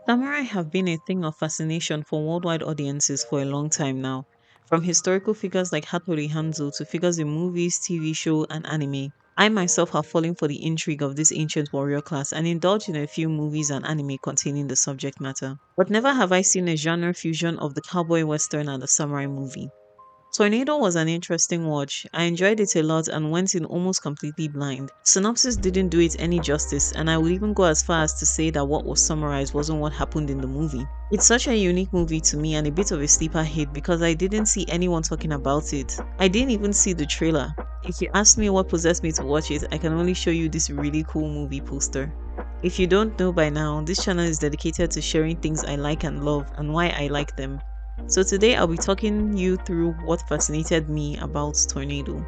Samurai have been a thing of fascination for worldwide audiences for a long time now. From historical figures like Hattori Hanzo to figures in movies, TV show, and anime. I myself have fallen for the intrigue of this ancient warrior class and indulged in a few movies and anime containing the subject matter. But never have I seen a genre fusion of the cowboy western and the samurai movie. Tornado was an interesting watch. I enjoyed it a lot and went in almost completely blind. Synopsis didn't do it any justice, and I would even go as far as to say that what was summarized wasn't what happened in the movie. It's such a unique movie to me and a bit of a sleeper hit because I didn't see anyone talking about it. I didn't even see the trailer. If you ask me what possessed me to watch it, I can only show you this really cool movie poster. If you don't know by now, this channel is dedicated to sharing things I like and love and why I like them. So today I'll be talking you through what fascinated me about Tornado.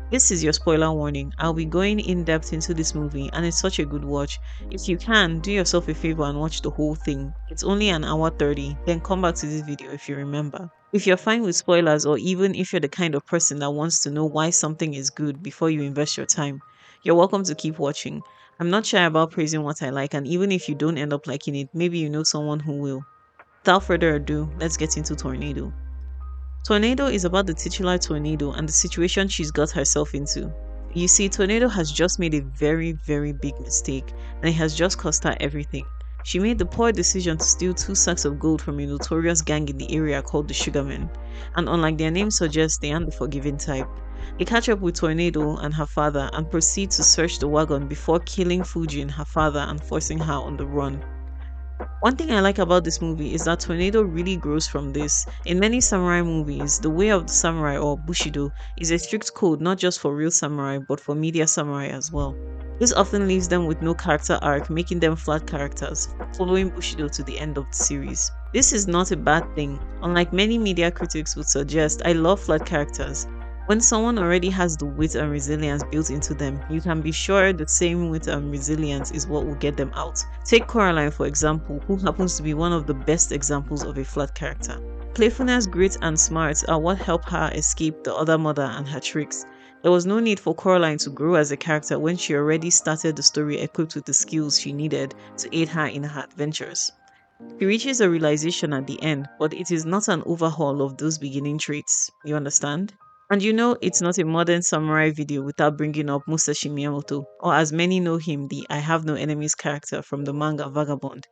This is your spoiler warning. I'll be going in depth into this movie and it's such a good watch. If you can, do yourself a favor and watch the whole thing. It's only an hour 30, then come back to this video if you remember. If you're fine with spoilers or even if you're the kind of person that wants to know why something is good before you invest your time, you're welcome to keep watching. I'm not shy about praising what I like, and even if you don't end up liking it, maybe you know someone who will. Without further ado, let's get into Tornado. Tornado is about the titular Tornado and the situation she's got herself into. You see, Tornado has just made a very, very big mistake, and it has just cost her everything. She made the poor decision to steal 2 sacks of gold from a notorious gang in the area called the Sugarmen, and unlike their name suggests, they aren't the forgiving type. They catch up with Tornado and her father and proceed to search the wagon before killing Fujin, her father, and forcing her on the run. One thing I like about this movie is that Tornado really grows from this. In many samurai movies, the way of the samurai or Bushido is a strict code not just for real samurai but for media samurai as well. This often leaves them with no character arc, making them flat characters, following Bushido to the end of the series. This is not a bad thing. Unlike many media critics would suggest, I love flat characters. When someone already has the wit and resilience built into them, you can be sure the same wit and resilience is what will get them out. Take Coraline for example, who happens to be one of the best examples of a flat character. Playfulness, grit, and smarts are what help her escape the other mother and her tricks. There was no need for Coraline to grow as a character when she already started the story equipped with the skills she needed to aid her in her adventures. She reaches a realization at the end, but it is not an overhaul of those beginning traits. You understand? And you know it's not a modern samurai video without bringing up Musashi Miyamoto, or as many know him, the I Have No Enemies character from the manga Vagabond,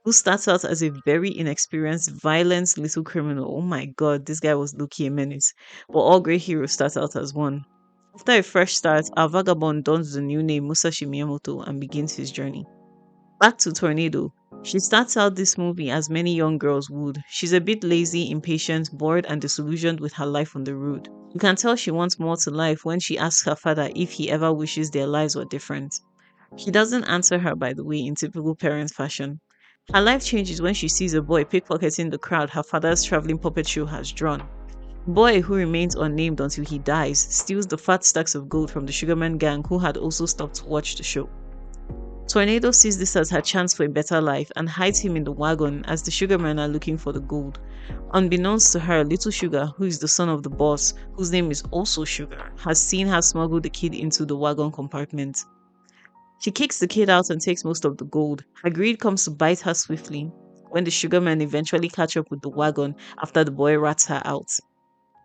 who starts out as a very inexperienced, violent little criminal. Oh my god, this guy was Lucky a menace. But all great heroes start out as one. After a fresh start, our Vagabond dons the new name Musashi Miyamoto and begins his journey. Back to Tornado. She starts out this movie as many young girls would. She's a bit lazy, impatient, bored, and disillusioned with her life on the road. You can tell she wants more to life when she asks her father if he ever wishes their lives were different. He doesn't answer her, by the way, in typical parent fashion. Her life changes when she sees a boy pickpocketing the crowd her father's traveling puppet show has drawn. Boy, who remains unnamed until he dies, steals the fat stacks of gold from the Sugarman gang who had also stopped to watch the show. Tornado sees this as her chance for a better life and hides him in the wagon as the sugarmen are looking for the gold. Unbeknownst to her, Little Sugar, who is the son of the boss, whose name is also Sugar, has seen her smuggle the kid into the wagon compartment. She kicks the kid out and takes most of the gold. Her greed comes to bite her swiftly when the sugarmen eventually catch up with the wagon after the boy rats her out.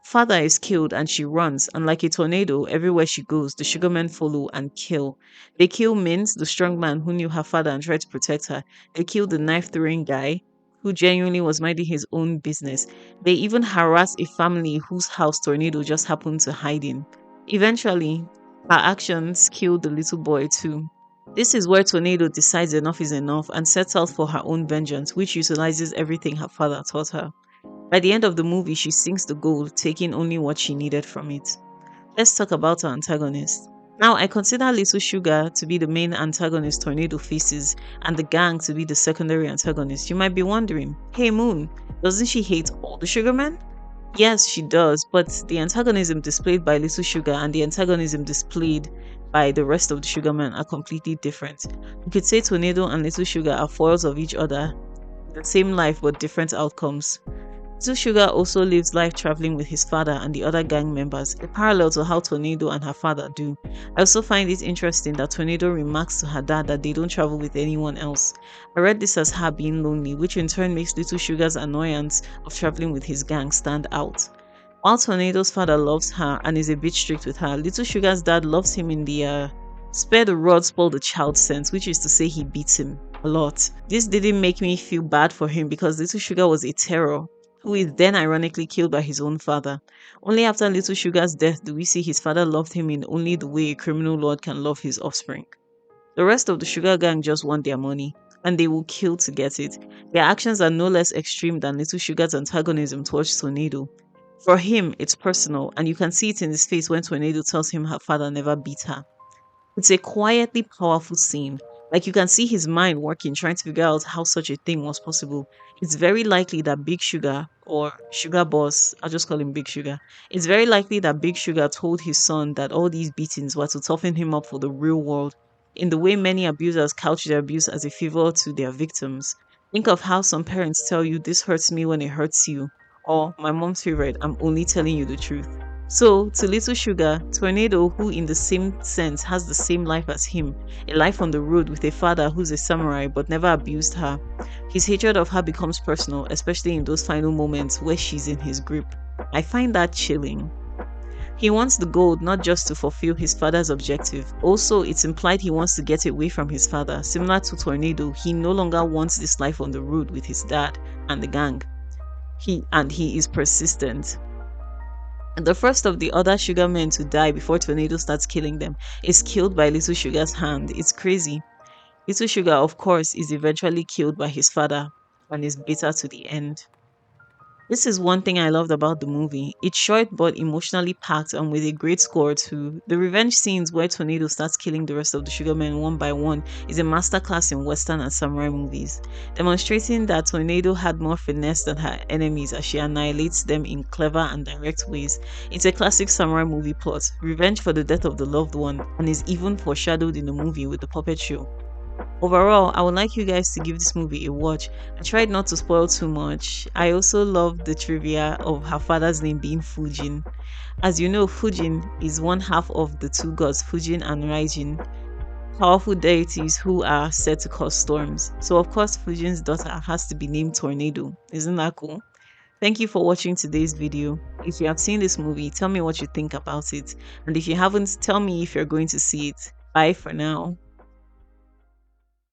Father is killed and she runs, and like a tornado, everywhere she goes, the sugarmen follow and kill. They kill Mint, the strong man who knew her father and tried to protect her. They kill the knife throwing guy, who genuinely was minding his own business. They even harass a family whose house Tornado just happened to hide in. Eventually, her actions kill the little boy too. This is where Tornado decides enough is enough and sets out for her own vengeance, which utilizes everything her father taught her. By the end of the movie, she sinks the gold, taking only what she needed from it. Let's talk about our antagonist. Now, I consider Little Sugar to be the main antagonist Tornado faces, and the gang to be the secondary antagonist. You might be wondering, hey Moon, doesn't she hate all the Sugarmen? Yes, she does, but the antagonism displayed by Little Sugar and the antagonism displayed by the rest of the Sugarmen are completely different. You could say Tornado and Little Sugar are foils of each other, the same life but different outcomes. Little Sugar also lives life traveling with his father and the other gang members, a parallel to how Tornado and her father do. I also find it interesting that Tornado remarks to her dad that they don't travel with anyone else. I read this as her being lonely, which in turn makes Little Sugar's annoyance of traveling with his gang stand out. While Tornado's father loves her and is a bit strict with her, Little Sugar's dad loves him in the spare the rod, spoil the child sense, which is to say he beats him a lot. This didn't make me feel bad for him because Little Sugar was a terror, who is then ironically killed by his own father. Only after Little Sugar's death do we see his father loved him in only the way a criminal lord can love his offspring. The rest of the Sugar Gang just want their money, and they will kill to get it. Their actions are no less extreme than Little Sugar's antagonism towards Tornado. For him, it's personal, and you can see it in his face when Tornado tells him her father never beat her. It's a quietly powerful scene. Like you can see his mind working, trying to figure out how such a thing was possible. It's very likely that Big Sugar, or Sugar Boss, I'll just call him Big Sugar. It's very likely that Big Sugar told his son that all these beatings were to toughen him up for the real world, in the way many abusers couch their abuse as a favor to their victims. Think of how some parents tell you this hurts me when it hurts you, or my mom's favorite, I'm only telling you the truth. So, to Little Sugar, Tornado, who in the same sense has the same life as him, a life on the road with a father who's a samurai but never abused her, his hatred of her becomes personal, especially in those final moments where she's in his grip. I find that chilling. He wants the gold not just to fulfill his father's objective. Also, it's implied he wants to get away from his father. Similar to Tornado, he no longer wants this life on the road with his dad and the gang. He is persistent. The first of the other sugar men to die before Tornado starts killing them is killed by Little Sugar's hand. It's crazy. Little Sugar, of course, is eventually killed by his father and is bitter to the end. This is one thing I loved about the movie. It's short but emotionally packed and with a great score too. The revenge scenes where Tornado starts killing the rest of the Sugarmen one by one is a masterclass in Western and samurai movies, demonstrating that Tornado had more finesse than her enemies as she annihilates them in clever and direct ways. It's a classic samurai movie plot, revenge for the death of the loved one, and is even foreshadowed in the movie with the puppet show. Overall, I would like you guys to give this movie a watch. I tried not to spoil too much. I also love the trivia of her father's name being Fujin. As you know, Fujin is one half of the two gods, Fujin and Raijin, powerful deities who are said to cause storms. So of course, Fujin's daughter has to be named Tornado. Isn't that cool? Thank you for watching today's video. If you have seen this movie, tell me what you think about it. And if you haven't, tell me if you're going to see it. Bye for now.